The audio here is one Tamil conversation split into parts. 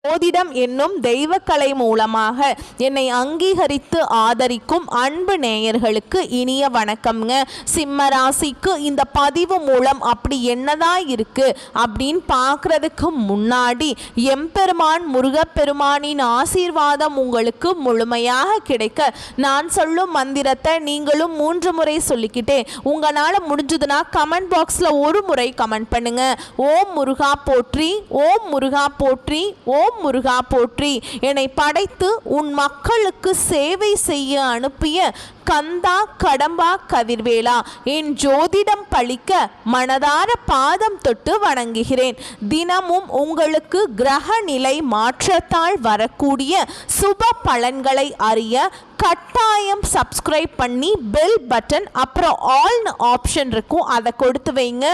ஜோதிடம் என்னும் தெய்வக்கலை மூலமாக என்னை அங்கீகரித்து ஆதரிக்கும் அன்பு நேயர்களுக்கு இனிய வணக்கம்ங்க. சிம்ம ராசிக்கு இந்த பதிவு மூலம் அப்படி என்னதான் இருக்கு அப்படின்னு பார்க்கறதுக்கு முன்னாடி எம்பெருமான் முருகப்பெருமானின் ஆசீர்வாதம் உங்களுக்கு முழுமையாக கிடைக்க நான் சொல்லும் மந்திரத்தை நீங்களும் 3 முறை சொல்லிக்கிட்டே உங்களால் முடிஞ்சதுன்னா கமெண்ட் பாக்ஸில் ஒரு முறை கமெண்ட் பண்ணுங்க. ஓம் முருகா போற்றி, ஓம் முருகா போற்றி, ஓம் முருகா போற்றி. என்னை படைத்து உன் மக்களுக்கு சேவை செய்ய அனுப்பிய கந்தா கடம்பா கதிர்வேலா, என் ஜோதிடம் பழிக்க மனதார பாதம் தொட்டு வணங்குகிறேன். தினமும் உங்களுக்கு கிரக நிலை மாற்றத்தால் வரக்கூடிய சுப பலன்களை அறிய கட்டாயம் சப்ஸ்கிரைப் பண்ணி பெல் பட்டன் அப்புறம் ஆல்னு ஆப்ஷன் இருக்கும், அதை கொடுத்து வைங்க.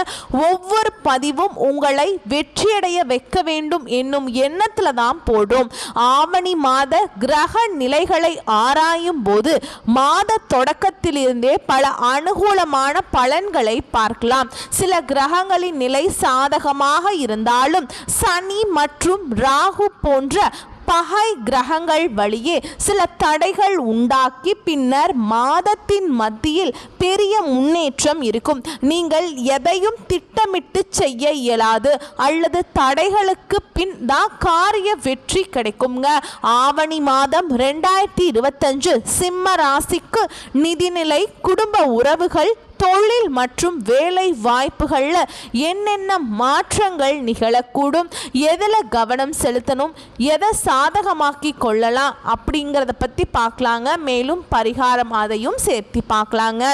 ஒவ்வொரு பதிவும் உங்களை வெற்றியடைய வைக்க வேண்டும் என்னும் எண்ணத்தில் தான் போடும். ஆவணி மாத கிரக நிலைகளை ஆராயும் போது மாத தொடக்கத்திலிருந்தே பல அனுகூலமான பலன்களை பார்க்கலாம். சில கிரகங்களின் நிலை சாதகமாக இருந்தாலும் சனி மற்றும் ராகு போன்ற பகை கிரகங்கள் வழியே சில தடைகள் உண்டாக்கி பின்னர் மாதத்தின் மத்தியில் பெரிய முன்னேற்றம் இருக்கும். நீங்கள் எதையும் திட்டமிட்டு செய்ய இயலாது அல்லது தடைகளுக்கு பின் தான் காரிய வெற்றி கிடைக்குங்க. ஆவணி மாதம் 2025 சிம்ம ராசிக்கு நிதிநிலை, குடும்ப உறவுகள், தொழில் மற்றும் வேலை வாய்ப்புகளில் என்னென்ன மாற்றங்கள் நிகழக்கூடும், எதில் கவனம் செலுத்தணும், எதை சாதகமாக்கி கொள்ளலாம் அப்படிங்கிறத பற்றி பார்க்கலாங்க. மேலும் பரிகாரம் அதையும் சேர்த்து பார்க்கலாங்க.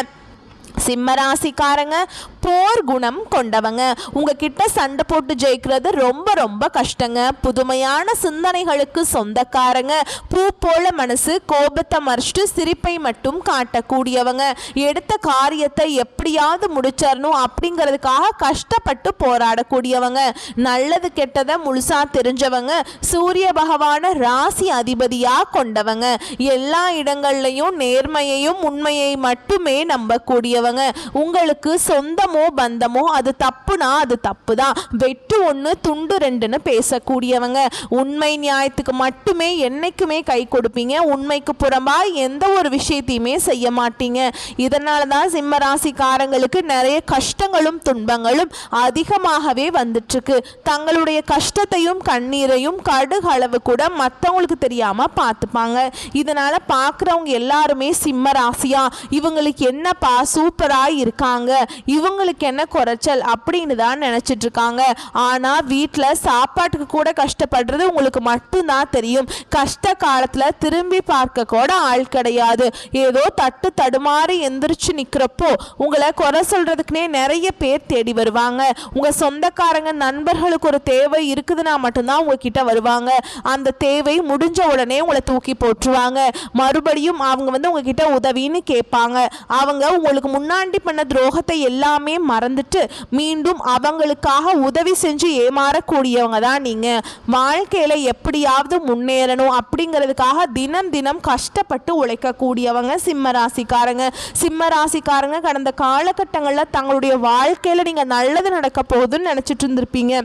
சிம்மராசிக்காரங்க போர் குணம் கொண்டவங்க. உங்ககிட்ட சண்டை போட்டு ஜெயிக்கிறது ரொம்ப ரொம்ப கஷ்டங்க. புதுமையான சிந்தனைகளுக்கு சொந்தக்காரங்க. பூ போல மனசு, கோபத்தை மறைச்சிட்டு சிரிப்பை மட்டும் காட்டக்கூடியவங்க. எடுத்த காரியத்தை எப்படியாவது முடிச்சிடணும் அப்படிங்கிறதுக்காக கஷ்டப்பட்டு போராடக்கூடியவங்க. நல்லது கெட்டதை முழுசா தெரிஞ்சவங்க. சூரிய பகவான ராசி அதிபதியா கொண்டவங்க. எல்லா இடங்கள்லையும் நேர்மையையும் உண்மையை மட்டுமே நம்பக்கூடியவங்க. உங்களுக்கு சொந்தமோ பந்தமோ அது தப்புனா அது தப்பு தான், வெட்டு 1 துண்டு 2ன்னு பேசக்கூடியவங்க. உண்மை நியாயத்துக்கு மட்டுமே என்னைக்குமே கை கொடுப்பீங்க. உண்மைக்கு புறம்பா எந்த ஒரு விஷயத்தையுமே செய்ய மாட்டீங்க. இதனால தான் சிம்ம ராசிக்காரங்களுக்கு நிறைய கஷ்டங்களும் துன்பங்களும் அதிகமாகவே வந்துட்டு இருக்கு. தங்களுடைய கஷ்டத்தையும் கண்ணீரையும் கடுகளவு கூட மற்றவங்களுக்கு தெரியாம பார்த்துப்பாங்க. இதனால பார்க்குறவங்க எல்லாருமே சிம்ம ராசியா, இவங்களுக்கு என்னப்பா சூப்பராக இருக்காங்க, இவங்களுக்கு என்ன குறைச்சல் அப்படின்னு தான் நினச்சிட்டு இருக்காங்க. ஆனால் வீட்டில் சாப்பாட்டுக்கு கூட கஷ்டப்படுறது உங்களுக்கு மட்டும்தான் தெரியும். கஷ்ட காலத்தில் திரும்பி பார்க்க கூட ஆள் கிடையாது. ஏதோ தட்டு தடுமாறி எந்திரிச்சு நிற்கிறப்போ உங்களை குறை சொல்கிறதுக்குனே நிறைய பேர் தேடி வருவாங்க. உங்கள் சொந்தக்காரங்க நண்பர்களுக்கு ஒரு தேவை இருக்குதுன்னா மட்டும்தான் உங்ககிட்ட வருவாங்க. அந்த தேவை முடிஞ்ச உடனே உங்களை தூக்கி போட்டுருவாங்க. மறுபடியும் அவங்க உங்ககிட்ட உதவின்னு கேட்பாங்க. அவங்க உங்களுக்கு முன்னாடி பண்ண துரோகத்தை எல்லாமே மறந்துட்டு மீண்டும் அவங்களுக்காக உதவி செஞ்சு ஏமாறக்கூடியவங்க தான் நீங்க. வாழ்க்கையில எப்படியாவது முன்னேறணும் அப்படிங்கிறதுக்காக தினம் தினம் கஷ்டப்பட்டு உழைக்கக்கூடியவங்க சிம்ம ராசிக்காரங்க. சிம்ம ராசிக்காரங்க கடந்த காலகட்டங்களில் தங்களுடைய வாழ்க்கையில நீங்க நல்லது நடக்க போகுதுன்னு நினைச்சிட்டு இருந்திருப்பீங்க.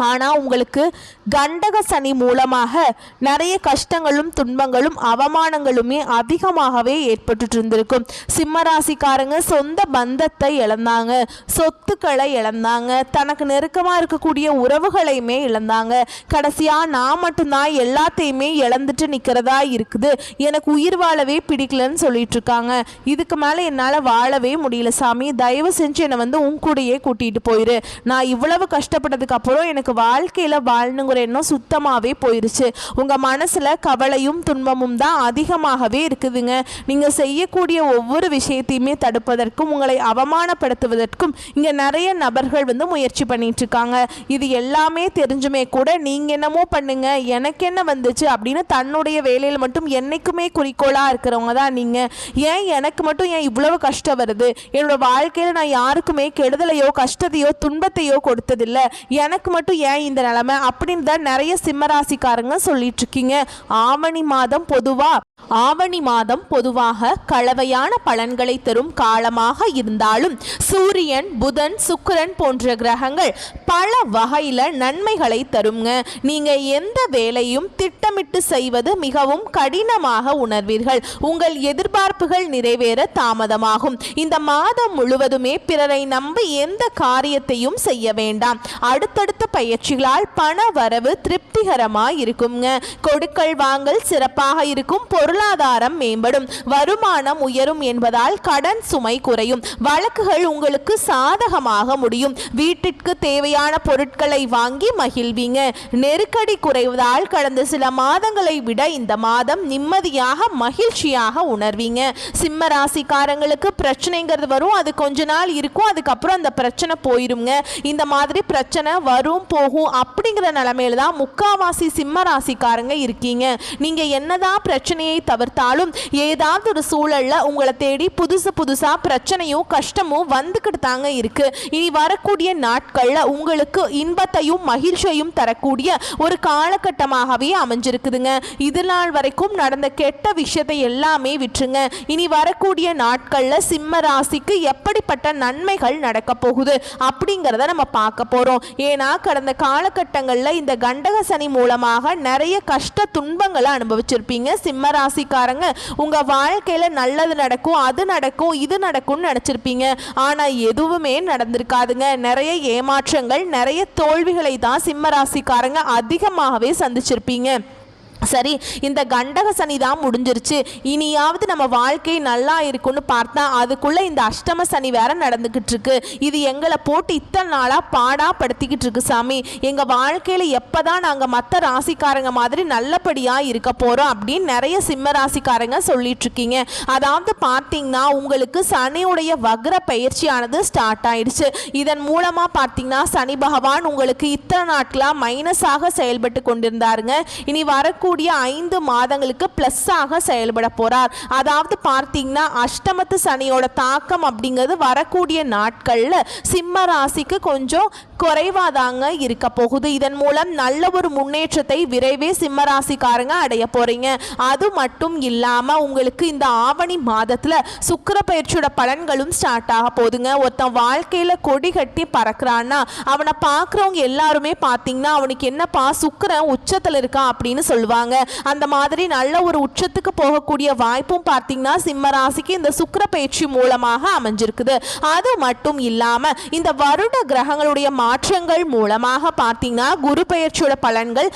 ஆனால் உங்களுக்கு கண்டக சனி மூலமாக நிறைய கஷ்டங்களும் துன்பங்களும் அவமானங்களுமே அதிகமாகவே ஏற்பட்டு இருந்திருக்கும். சிம்மராசிக்காரங்க சொந்த பந்தத்தை இழந்தாங்க, சொத்துக்களை இழந்தாங்க, தனக்கு நெருக்கமாக இருக்கக்கூடிய உறவுகளையுமே இழந்தாங்க. கடைசியாக நான் மட்டும்தான் எல்லாத்தையுமே இழந்துட்டு நிற்கிறதா இருக்குது, எனக்கு உயிர் வாழவே பிடிக்கலன்னு சொல்லிட்டு இருக்காங்க. இதுக்கு மேலே என்னால் வாழவே முடியல சாமி, தயவு செஞ்சு என்னை உன் கூடையே கூட்டிகிட்டு போயிரு. நான் இவ்வளவு கஷ்டப்பட்டதுக்கு அப்புறம் எனக்கு வாழ்க்கையில வாழணுங்கிற எண்ணம் சுத்தமாவே போயிருச்சு. உங்க மனசுல கவலையும் துன்பமும் தான் அதிகமாகவே இருக்குதுங்க. நீங்க செய்யக்கூடிய ஒவ்வொரு விஷயத்தையுமே தடுப்பதற்கும் உங்களை அவமானப்படுத்துவதற்கும் இங்க நிறைய நபர்கள் முயற்சி பண்ணிட்டு இருக்காங்க. இது எல்லாமே தெரிஞ்சுமே கூட நீங்க என்னமோ பண்ணுங்க எனக்கு என்ன வந்துச்சு அப்படின்னு தன்னுடைய வேலையில் மட்டும் என்னைக்குமே குறிக்கோளா இருக்கிறவங்க தான் நீங்க. ஏன் எனக்கு மட்டும் ஏன் இவ்வளவு கஷ்டம் வருது, என்னோட வாழ்க்கையில நான் யாருக்குமே கெடுதலையோ கஷ்டத்தையோ துன்பத்தையோ கொடுத்ததில்லை, எனக்கு மட்டும் ஏன் இந்த நிலைமை அப்படின்னு தான் நிறைய சிம்மராசிக்காரங்க சொல்லிட்டு இருக்கீங்க. ஆவணி மாதம் பொதுவா ஆவணி மாதம் பொதுவாக கலவையான பலன்களை தரும் காலமாக இருந்தாலும் சூரியன், புதன், சுக்கிரன் போன்ற கிரகங்கள் பல வகையில் நன்மைகளை தருங்க. நீங்க எந்த வேலையும் திட்டமிட்டு செய்வது மிகவும் கடினமாக உணர்வீர்கள். உங்கள் எதிர்பார்ப்புகள் நிறைவேற தாமதமாகும். இந்த மாதம் முழுவதுமே பிறரை நம்பி எந்த காரியத்தையும் செய்ய வேண்டாம். அடுத்தடுத்த பயிற்சிகளால் பண வரவு திருப்திகரமாக இருக்குங்க. கொடுக்கல் வாங்கல் சிறப்பாக இருக்கும். பொருளாதாரம் மேம்படும். வருமானம் உயரும் என்பதால் கடன் சுமை குறையும். வழக்குகள் உங்களுக்கு சாதகமாக முடியும். வீட்டிற்கு தேவையான பொருட்களை வாங்கி மகிழ்வீங்க. நெருக்கடி குறைவதால் கடந்த சில மாதங்களை விட இந்த மாதம் நிம்மதியாக மகிழ்ச்சியாக உணர்வீங்க. சிம்ம ராசிக்காரங்களுக்கு பிரச்சனைங்கிறது வரும். அது கொஞ்ச நாள் இருக்கும். அதுக்கப்புறம் அந்த பிரச்சனை போயிருங்க. இந்த மாதிரி பிரச்சனை வரும் போகும் அப்படிங்கிற நிலைமையில தான் முக்காவாசி சிம்ம ராசிக்காரங்க இருக்கீங்க. நீங்க என்னதான் பிரச்சனையை தவிர்த்தாலும் ஏதாவது ஒரு சூழல்ல உங்களை தேடி புதுசா பிரச்சனையும் கஷ்டமும் வந்துக்கிட்டு தாங்க இருக்கு. இனி வரக்கூடிய நாட்கள்ல உங்களுக்கு இன்பத்தையும் மகிழ்ச்சியையும் தரக்கூடிய ஒரு காலகட்டமாகவே அமைஞ்சிருக்குதுங்க. இது நாள் வரைக்கும் நடந்த கெட்ட விஷயத்தை எல்லாமே விட்டுருங்க. இனி வரக்கூடிய நாட்கள்ல சிம்ம ராசிக்கு எப்படிப்பட்ட நன்மைகள் நடக்க போகுது அப்படிங்கிறத நம்ம பார்க்க போறோம். ஏன்னா கடந்த காலகட்டங்கள்ல இந்த கண்டக சனி மூலமாக நிறைய கஷ்ட துன்பங்களை அனுபவிச்சிருப்பீங்க. சிம்ம ராசிக்காரங்க உங்க வாழ்க்கையில நல்லது நடக்கும், அது நடக்கும், இது நடக்கும்னு நினைச்சிருப்பீங்க. ஆனா எதுவுமே நடந்திருக்காதுங்க. நிறைய ஏமாற்றங்கள், நிறைய தோல்விகளை தான் சிம்ம ராசிக்காரங்க அதிகமாகவே சந்திச்சிருப்பீங்க. சரி, இந்த கண்டக சனி தான் முடிஞ்சிருச்சு, இனியாவது நம்ம வாழ்க்கை நல்லா இருக்குன்னு பார்த்தா அதுக்குள்ள இந்த அஷ்டம சனி வேற நடந்துகிட்டு இருக்கு. இது எங்களை போட்டு இத்தனை நாளா பாடாப்படுத்திக்கிட்டு இருக்கு சாமி. எங்க வாழ்க்கையில எப்பதான் நாங்க மற்ற ராசிக்காரங்க மாதிரி நல்லபடியா இருக்க போறோம் அப்படின்னு நிறைய சிம்ம ராசிக்காரங்க சொல்லிட்டு இருக்கீங்க. அதாவது பார்த்தீங்கன்னா உங்களுக்கு சனியுடைய வக்ர பயிற்சியானது ஸ்டார்ட் ஆயிடுச்சு. இதன் மூலமா பார்த்தீங்கன்னா சனி பகவான் உங்களுக்கு இத்தனை நாட்களா மைனஸாக செயல்பட்டு கொண்டிருந்தாருங்க. இனி வரக்கூடிய 5 மாதங்களுக்கு பிளஸ்ஸாக செயல்பட போறார். அதாவது பார்த்தீங்கன்னா அஷ்டமத்து சனியோட தாக்கம் அப்படிங்கிறது வரக்கூடிய நாட்கள்ல சிம்ம ராசிக்கு கொஞ்சம் குறைவாதாங்க இருக்க போகுது. இதன் மூலம் நல்ல ஒரு முன்னேற்றத்தை விரைவே சிம்ம ராசிக்காரங்க அடைய போறீங்க. அது மட்டும் இல்லாம உங்களுக்கு இந்த ஆவணி மாதத்துல சுக்கிர பயிற்சியோட பலன்களும் ஸ்டார்ட் ஆக போகுதுங்க. ஒருத்தன் வாழ்க்கையில கொடி கட்டி பறக்கிறான்னா அவனை பார்க்குறவங்க எல்லாருமே பார்த்தீங்கன்னா அவனுக்கு என்னப்பா சுக்கிரன் உச்சத்தில் இருக்கான் அப்படின்னு சொல்லுவாங்க. அந்த மாதிரி நல்ல ஒரு உச்சத்துக்கு போகக்கூடிய வாய்ப்பும் பார்த்தீங்கன்னா சிம்ம ராசிக்கு இந்த சுக்கிர பயிற்சி மூலமாக அமைஞ்சிருக்குது. அது மட்டும் இல்லாம இந்த வருட கிரகங்களுடைய மாற்றங்கள் மூலமாக பார்த்தீங்கன்னா குரு பயிற்சியோட பலன்கள்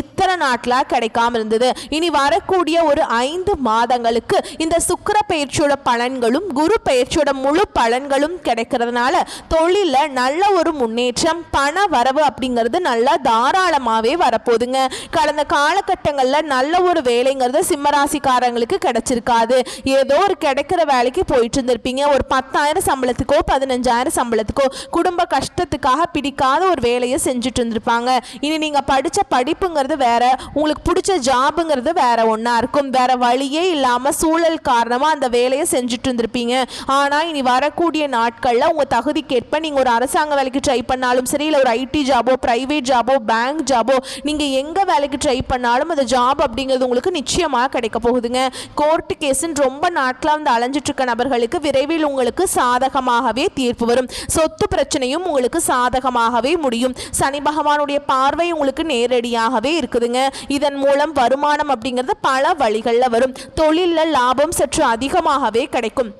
இத்தனை நாட்களா கிடைக்காம இருந்தது. இனி வரக்கூடிய ஒரு 5 மாதங்களுக்கு இந்த சுக்கிர பயிற்சியோட பலன்களும் குரு பயிற்சியோட முழு பலன்களும் கிடைக்கிறதுனால தொழில நல்ல ஒரு முன்னேற்றம், பண வரவு அப்படிங்கிறது நல்லா தாராளமாவே வரப்போகுதுங்க. கடந்த காலகட்டங்கள்ல நல்ல ஒரு வேலைங்கிறது சிம்மராசிக்காரங்களுக்கு கிடைச்சிருக்காது. ஏதோ ஒரு கிடைக்கிற வேலைக்கு போயிட்டு இருந்திருப்பீங்க. ஒரு 10,000 சம்பளத்துக்கோ 15,000 சம்பளத்துக்கோ குடும்ப கஷ்டத்துக்காக பிடிக்காத ஒரு வேலையை செஞ்சுட்டு இருந்திருப்பாங்க. இனி நீங்க படிச்ச படிப்புங்கிறது வேற, உங்களுக்கு பிடிச்ச ஜாபுங்கிறது வேற ஒன்னா இருக்கும். வேற வழியே இல்லாம சூழல் காரணமா அந்த வேலையை செஞ்சுட்டு இருந்திருப்பீங்க. ஆனா இனி வரக்கூடிய நாட்கள்ல உங்க தகுதிக்கேற்ப நீங்க ஒரு அரசாங்க வேலைக்கு ட்ரை பண்ணாலும் சரி, இல்லை ஒரு ஐடி ஜாபோ, பிரைவேட் ஜாபோ, பேங்க் ஜாபோ, நீங்க எங்க வேலைக்கு ட்ரை பண்ணாலும் அந்த ஜாப் அப்படிங்கிறது உங்களுக்கு நிச்சயமாக கிடைக்க போகுதுங்க. கோர்ட்டு கேஸ்ன்னு ரொம்ப நாட்களாக அலைஞ்சிட்டு இருக்க நபர்களுக்கு விரைவில் உங்களுக்கு சாதகமாகவே தீர்ப்பு வரும். சொத்து பிரச்சனையும் உங்களுக்கு சாதகமாகவே முடியும். சனி பகவானுடைய பார்வை உங்களுக்கு நேரடியாகவே இருக்குதுங்க. இதன் மூலம் வருமானம் அப்படிங்கிறது பல வழிகளில் வரும். தொழிலில் லாபம் சற்று அதிகமாகவே கிடைக்கும்.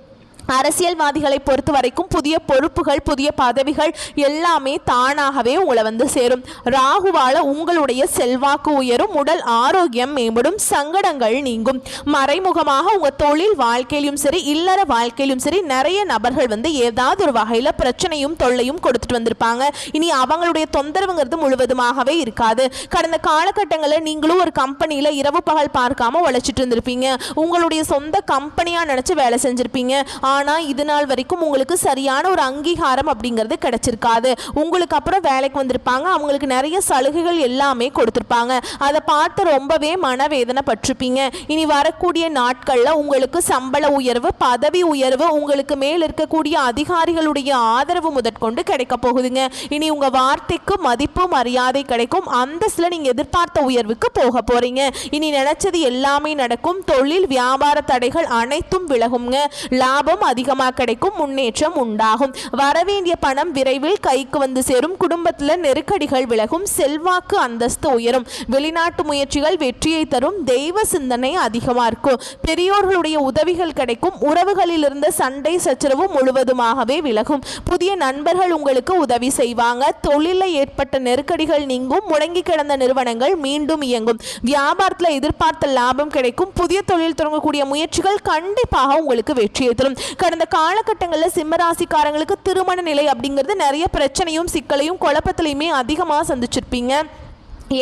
அரசியல்வாதிகளை பொறுத்த வரைக்கும் புதிய பொறுப்புகள், புதிய பதவிகள் எல்லாமே தானாகவே உங்களை சேரும். ராகுவால உங்களுடைய செல்வாக்கு உயரும், உடல் ஆரோக்கியம் மேம்படும், சங்கடங்கள் நீங்கும். மறைமுகமாக உங்க தொழில் வாழ்க்கையிலும் சரி, இல்லற வாழ்க்கையிலும் சரி நிறைய நபர்கள் ஏதாவது ஒரு வகையில பிரச்சனையும் தொல்லையும் கொடுத்துட்டு வந்திருப்பாங்க. இனி அவங்களுடைய தொந்தரவுங்கிறது முழுவதுமாகவே இருக்காது. கடந்த காலகட்டங்களில் நீங்களும் ஒரு கம்பெனியில இரவு பகல் பார்க்காம உழைச்சிட்டு இருந்திருப்பீங்க. உங்களுடைய சொந்த கம்பெனியா நினைச்சு வேலை செஞ்சிருப்பீங்க. ஆனால் இது நாள் வரைக்கும் உங்களுக்கு சரியான ஒரு அங்கீகாரம் அப்படிங்கிறது கிடைச்சிருக்காது. உங்களுக்கு அப்புறம் வேலைக்கு வந்திருப்பாங்க, அவங்களுக்கு நிறைய சலுகைகள் எல்லாமே கொடுத்துருப்பாங்க. அதை பார்த்து ரொம்பவே மனவேதனை பட்டிருப்பீங்க. இனி வரக்கூடிய நாட்களில் உங்களுக்கு சம்பள உயர்வு, பதவி உயர்வு, உங்களுக்கு மேல் இருக்கக்கூடிய அதிகாரிகளுடைய ஆதரவு முதற்கொண்டு கிடைக்க போகுதுங்க. இனி உங்க வார்த்தைக்கு மதிப்பு மரியாதை கிடைக்கும். அந்தஸ்துல நீங்க எதிர்பார்த்த உயர்வுக்கு போக போறீங்க. இனி நினைச்சது எல்லாமே நடக்கும். தொழில் வியாபார தடைகள் அனைத்தும் விலகுங்க. லாபம் அதிகமாக கிடைக்கும். முன்னேற்றம் உண்டாகும். வரவேண்டிய பணம் விரைவில் கைக்கு வந்து சேரும். குடும்பத்தில் நெருக்கடிகள் விலகும். செல்வாக்கு அந்தஸ்து உயரும். வெளிநாட்டு முயற்சிகள் வெற்றியை தரும். தெய்வ சிந்தனை அதிகமாக இருக்கும். பெரியோர்களுடைய உதவிகள் கிடைக்கும். உறவுகளில் இருந்த சண்டை சச்சரவு முழுவதுமாகவே விலகும். புதிய நண்பர்கள் உங்களுக்கு உதவி செய்வாங்க. தொழிலில் ஏற்பட்ட நெருக்கடிகள் நீங்கும். முடங்கி கிடந்த நிறுவனங்கள் மீண்டும் இயங்கும். வியாபாரத்தில் எதிர்பார்த்த லாபம் கிடைக்கும். புதிய தொழில் தொடங்கக்கூடிய முயற்சிகள் கண்டிப்பாக உங்களுக்கு வெற்றியை தரும். கடந்த காலகட்டங்களில் சிம்மராசிக்காரங்களுக்கு திருமண நிலை அப்படிங்கிறது நிறைய பிரச்சனையும் சிக்கலையும் குழப்பத்திலையுமே அதிகமாக சந்திச்சிருப்பீங்க.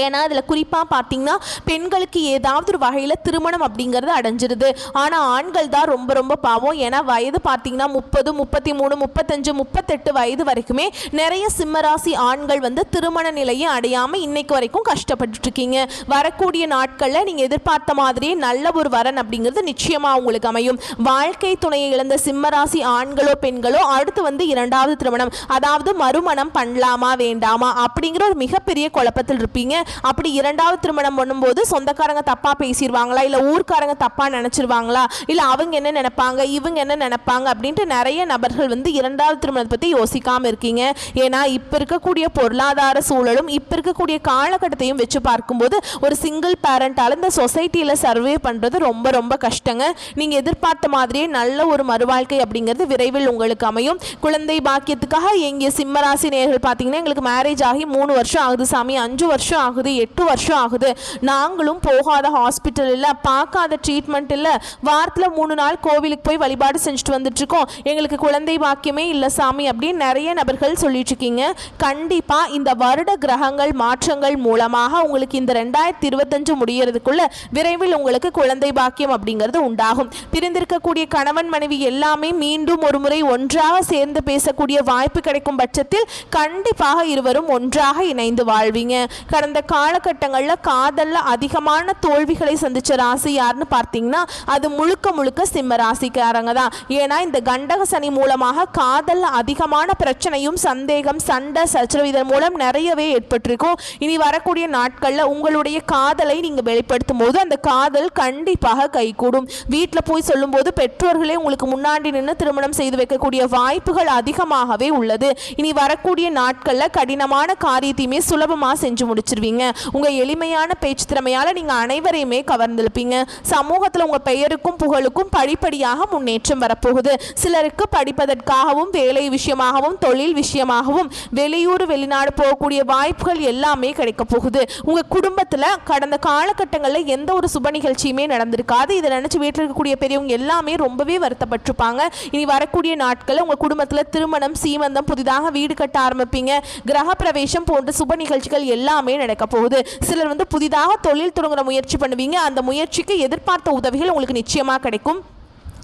ஏன்னா அதில் குறிப்பாக பார்த்தீங்கன்னா பெண்களுக்கு ஏதாவது ஒரு வகையில் திருமணம் அப்படிங்கிறது அடைஞ்சிருது. ஆனால் ஆண்கள் தான் ரொம்ப ரொம்ப பாவம். ஏன்னா வயது பார்த்தீங்கன்னா 30, 33, 35, 38 வயது வரைக்குமே நிறைய சிம்மராசி ஆண்கள் வந்து திருமண நிலையை அடையாமல் இன்னைக்கு வரைக்கும் கஷ்டப்பட்டுருக்கீங்க. வரக்கூடிய நாட்களில் நீங்கள் எதிர்பார்த்த மாதிரியே நல்ல ஒரு வரன் அப்படிங்கிறது நிச்சயமாக உங்களுக்கு அமையும். வாழ்க்கை துணையை இழந்த சிம்மராசி ஆண்களோ பெண்களோ அடுத்து வந்து இரண்டாவது திருமணம், அதாவது மறுமணம் பண்ணலாமா வேண்டாமா அப்படிங்கிற ஒரு மிகப்பெரிய குழப்பத்தில் இருப்பீங்க. அப்படி இரண்டாவது திருமணம் பண்ணும்போது சொந்தக்காரங்க தப்பா பேசிடுவாங்களா, இல்லை ஊர்க்காரங்க தப்பா நினைச்சிருவாங்களா, இல்லை அவங்க என்ன நினைப்பாங்க இவங்க என்ன நினைப்பாங்க அப்படின்ட்டு நிறைய நபர்கள் வந்து இரண்டாவது திருமணத்தை பற்றி யோசிக்காமல் இருக்கீங்க. ஏன்னா இப்போ இருக்கக்கூடிய பொருளாதார சூழலும் இப்போ இருக்கக்கூடிய காலகட்டத்தையும் வச்சு பார்க்கும்போது ஒரு சிங்கிள் பேரண்டால் இந்த சொசைட்டியில் சர்வே பண்ணுறது ரொம்ப ரொம்ப கஷ்டங்க. நீங்கள் எதிர்பார்த்த மாதிரியே நல்ல ஒரு மறுவாழ்க்கை அப்படிங்கிறது விரைவில் உங்களுக்கு அமையும். குழந்தை பாக்கியத்துக்காக எங்கள் சிம்மராசி நேயர்கள் பார்த்தீங்கன்னா எங்களுக்கு மேரேஜ் ஆகி 3 வருஷம் ஆகுது சாமி, 5 வருஷம் ஆகுது, 8 வருஷம் ஆகுது, நாங்களும் போகாத ஹாஸ்பிட்டல் இல்லை, பார்க்காத ட்ரீட்மெண்ட் இல்லை, வாரத்தில் 3 நாள் கோவிலுக்கு போய் வழிபாடு செஞ்சுட்டு வந்துட்டு இருக்கோம், எங்களுக்கு குழந்தை பாக்கியமே இல்லை சாமி அப்படின்னு நிறைய நபர்கள் சொல்லிட்டு இருக்கீங்க. கண்டிப்பாக இந்த வருட கிரகங்கள் மாற்றங்கள் மூலமாக உங்களுக்கு இந்த 2025 முடியறதுக்குள்ள விரைவில் உங்களுக்கு குழந்தை பாக்கியம் அப்படிங்கிறது உண்டாகும். பிரிந்திருக்கக்கூடிய கணவன் மனைவி எல்லாமே மீண்டும் ஒரு முறை ஒன்றாக சேர்ந்து பேசக்கூடிய வாய்ப்பு கிடைக்கும் பட்சத்தில் கண்டிப்பாக இருவரும் ஒன்றாக இணைந்து வாழ்வீங்க. கடந்த காலகட்டங்களில் காதலில் அதிகமான தோல்விகளை சந்திச்ச ராசி யாருன்னு பார்த்தீங்கன்னா அது முழுக்க முழுக்க சிம்ம ராசிக்காரங்க தான். ஏன்னா இந்த கண்டக சனி மூலமாக காதலில் அதிகமான பிரச்சனையும் சந்தேகம் சண்டை சச்சரவு இதன் மூலம் நிறையவே ஏற்பட்டிருக்கும். இனி வரக்கூடிய நாட்களில் உங்களுடைய காதலை நீங்கள் வெளிப்படுத்தும் போது அந்த காதல் கண்டிப்பாக கைகூடும். வீட்டில் போய் சொல்லும்போது பெற்றோர்களே உங்களுக்கு முன்னாடி நின்று திருமணம் செய்து வைக்கக்கூடிய வாய்ப்புகள் அதிகமாகவே உள்ளது. இனி வரக்கூடிய நாட்களில் கடினமான காரியத்தையுமே சுலபமாக செஞ்சு முடிச்சிருவீங்க. உங்க எளிமையான பேச்சு திறமையால நீங்க அனைவரையுமே கவர்ந்திருப்பீங்க. சமூகத்தில் உங்க பெயருக்கும் புகழுக்கும் படிப்படியாக முன்னேற்றம் வரப்போகுது. சிலருக்கு படிப்பதற்காகவும் வேலை விஷயமாகவும் தொழில் விஷயமாகவும் வெளியூர் வெளிநாடு போகக்கூடிய வாய்ப்புகள் எல்லாமே கிடைக்க போகுது. உங்க குடும்பத்தில் கடந்த காலகட்டங்களில் எந்த ஒரு சுப நிகழ்ச்சியுமே நடந்திருக்காது. இதை நினைச்சு வீட்டில் இருக்கக்கூடிய பெரியவங்க எல்லாமே ரொம்பவே வருத்தப்பட்டிருப்பாங்க. இனி வரக்கூடிய நாட்களில் உங்க குடும்பத்தில் திருமணம் சீமந்தம் புதிதாக வீடு கட்ட ஆரம்பிப்பீங்க. கிரக பிரவேசம் போன்ற சுப நிகழ்ச்சிகள் எல்லாமே நடக்க போகுது. சிலர் வந்து புதிதாக தொழில் தொடங்குற முயற்சி பண்ணுவீங்க. அந்த முயற்சிக்கு எதிர்பார்த்த உதவிகள் உங்களுக்கு நிச்சயமா கிடைக்கும்.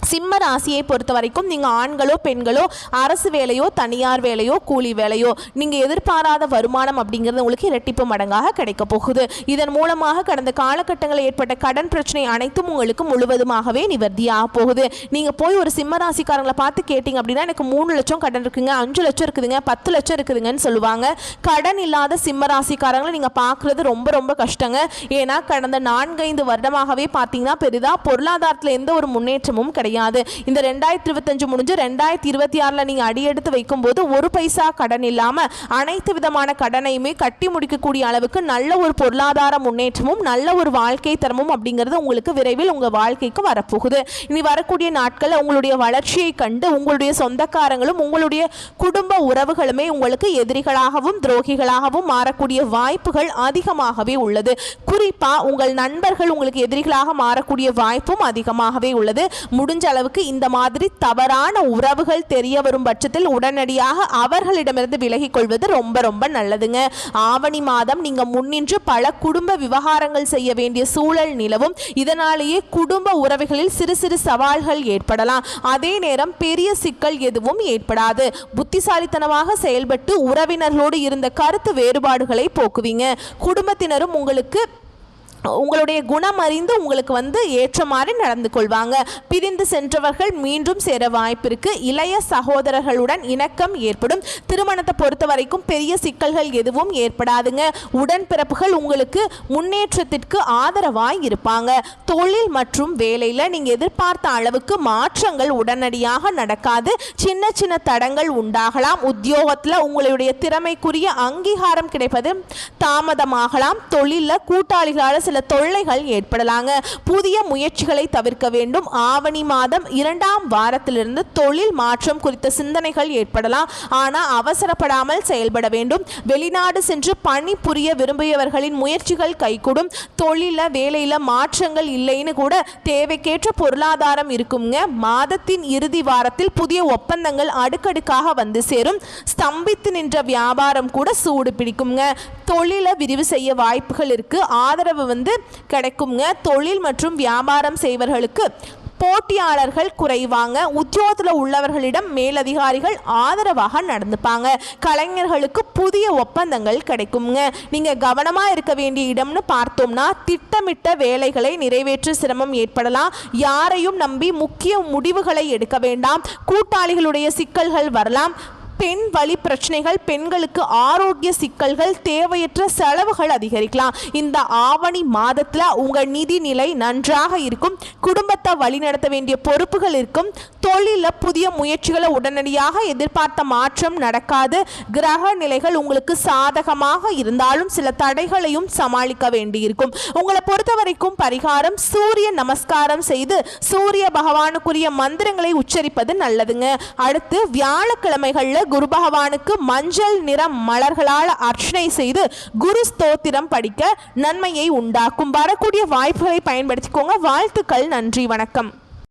சிம்ம ராசியை பொறுத்த வரைக்கும் நீங்கள் ஆண்களோ பெண்களோ அரசு வேலையோ தனியார் வேலையோ கூலி வேலையோ நீங்கள் எதிர்பாராத வருமானம் அப்படிங்கிறது உங்களுக்கு இரட்டிப்பு மடங்காக கிடைக்க போகுது. இதன் மூலமாக கடந்த காலகட்டங்களில் ஏற்பட்ட கடன் பிரச்சனை அனைத்தும் உங்களுக்கு முழுவதுமாகவே நிவர்த்தியாக போகுது. நீங்கள் போய் ஒரு சிம்ம ராசிக்காரங்களை பார்த்து கேட்டிங்க அப்படின்னா எனக்கு 3 லட்சம் கடன் இருக்குங்க, 5 லட்சம் இருக்குதுங்க, 10 லட்சம் இருக்குதுங்கன்னு சொல்லுவாங்க. கடன் இல்லாத சிம்ம ராசிக்காரங்களை நீங்கள் பார்க்குறது ரொம்ப ரொம்ப கஷ்டங்க. ஏன்னா கடந்த 4-5 வருடமாகவே பார்த்தீங்கன்னா பெரிதாக பொருளாதாரத்தில் எந்த ஒரு முன்னேற்றமும் கிடையாது. இந்த 2025 முடிஞ்சு 2026 நீங்க அடியெடுத்து வைக்கும் போது ஒரு பைசா கடன் இல்லாம அனைத்து விதமான கடனையுமே கட்டி முடிக்கக்கூடிய அளவுக்கு நல்ல ஒரு பொருளாதார முன்னேற்றமும் நல்ல ஒரு வாழ்க்கை தரமும் அப்படிங்கிறது உங்களுக்கு விரைவில் உங்க வாழ்க்கைக்கு வரப்போகுது. இனி வரக்கூடிய நாட்களில் உங்களுடைய வளர்ச்சியை கண்டு உங்களுடைய சொந்தக்காரங்களும் உங்களுடைய குடும்ப உறவுகளுமே உங்களுக்கு எதிரிகளாகவும் துரோகிகளாகவும் மாறக்கூடிய வாய்ப்புகள் அதிகமாகவே உள்ளது. குறிப்பா உங்கள் நண்பர்கள் உங்களுக்கு எதிரிகளாக மாறக்கூடிய வாய்ப்பும் அதிகமாகவே உள்ளது. முடிஞ்ச முடிஞ்ச அளவுக்கு இந்த மாதிரி தவறான உறவுகள் தெரிய வரும் பட்சத்தில் உடனடியாக அவர்களிடமிருந்து விலகிக் கொள்வது ரொம்ப ரொம்ப நல்லதுங்க. ஆவணி மாதம் நீங்க முன்னின்று பல குடும்ப விவகாரங்கள் செய்ய வேண்டிய சூழல் நிலவும். இதனாலேயே குடும்ப உறவுகளில் சிறு சிறு சவால்கள் ஏற்படலாம். அதே நேரம் பெரிய சிக்கல் எதுவும் ஏற்படாது. புத்திசாலித்தனமாக செயல்பட்டு உறவினர்களோடு இருந்த கருத்து வேறுபாடுகளை போக்குவீங்க. குடும்பத்தினரும் உங்களுடைய குணம் அறிந்து உங்களுக்கு ஏற்ற மாதிரி நடந்து கொள்வாங்க. பிரிந்து சென்றவர்கள் மீண்டும் சேர வாய்ப்பிருக்கு. இளைய சகோதரர்களுடன் இணக்கம் ஏற்படும். திருமணத்தை பொறுத்த வரைக்கும் பெரிய சிக்கல்கள் எதுவும் ஏற்படாதுங்க. உடன்பிறப்புகள் உங்களுக்கு முன்னேற்றத்திற்கு ஆதரவாய் இருப்பாங்க. தொழில் மற்றும் வேலையில் நீங்கள் எதிர்பார்த்த அளவுக்கு மாற்றங்கள் உடனடியாக நடக்காது. சின்ன சின்ன தடங்கள் உண்டாகலாம். உத்தியோகத்தில் உங்களுடைய திறமைக்குரிய அங்கீகாரம் கிடைப்பது தாமதமாகலாம். தொழிலில் கூட்டாளிகளால் சில தொல்லைகள் ஏற்படலாங்க. புதிய முயற்சிகளை தவிர்க்க வேண்டும். ஆவணி மாதம் 2ஆம் வாரத்திலிருந்து தொழில் மாற்றம் குறித்த சிந்தனைகள் ஏற்படலாம். ஆனால் அவசரப்படாமல் செயல்பட வேண்டும். வெளிநாடு சென்று பணி புரிய விரும்பியவர்களின் முயற்சிகள் கைகூடும். தொழில வேலையில மாற்றங்கள் இல்லைன்னு கூட தேவைக்கேற்ற பொருளாதாரம் இருக்குங்க. மாதத்தின் இறுதி வாரத்தில் புதிய ஒப்பந்தங்கள் அடுக்கடுக்காக வந்து சேரும். ஸ்தம்பித்து நின்ற வியாபாரம் கூட சூடு பிடிக்குங்க. தொழிலை விரிவு செய்ய வாய்ப்புகள் இருக்கு. ஆதரவு கிடைக்குங்க. தொழில் மற்றும் வியாபாரம் செய்வர்களுக்கு போட்டியாளர்கள் குறைவாங்க. உத்தியோகத்தில் உள்ளவர்களிடம் மேலதிகாரிகள் ஆதரவாக நடந்துப்பாங்க. கலைஞர்களுக்கு புதிய ஒப்பந்தங்கள் கிடைக்குங்க. நீங்கள் கவனமாக இருக்க வேண்டிய இடம்னு பார்த்தோம்னா திட்டமிட்ட வேலைகளை நிறைவேற்ற சிரமம் ஏற்படலாம். யாரையும் நம்பி முக்கிய முடிவுகளை எடுக்க வேண்டாம். கூட்டாளிகளுடைய சிக்கல்கள் வரலாம். பெண் வழி பிரச்சனைகள், பெண்களுக்கு ஆரோக்கிய சிக்கல்கள், தேவையற்ற செலவுகள் அதிகரிக்கலாம். இந்த ஆவணி மாதத்தில் உங்கள் நிதி நிலை நன்றாக இருக்கும். குடும்பத்தை வழிநடத்த வேண்டிய பொறுப்புகள் இருக்கும். தொழிலில் புதிய முயற்சிகளை உடனடியாக எதிர்பார்த்த மாற்றம் நடக்காது. கிரக நிலைகள் உங்களுக்கு சாதகமாக இருந்தாலும் சில தடைகளையும் சமாளிக்க வேண்டியிருக்கும். உங்களை பொறுத்த வரைக்கும் பரிகாரம் சூரிய நமஸ்காரம் செய்து சூரிய பகவானுக்குரிய மந்திரங்களை உச்சரிப்பது நல்லதுங்க. அடுத்து வியாழக்கிழமைகளில் குரு பகவானுக்கு மஞ்சள் நிற மலர்களால் அர்ச்சனை செய்து குரு ஸ்தோத்திரம் படிக்க நன்மையை உண்டாக்கும். வரக்கூடிய வாய்ப்புகளை பயன்படுத்திக்கோங்க. வாழ்த்துக்கள். நன்றி. வணக்கம்.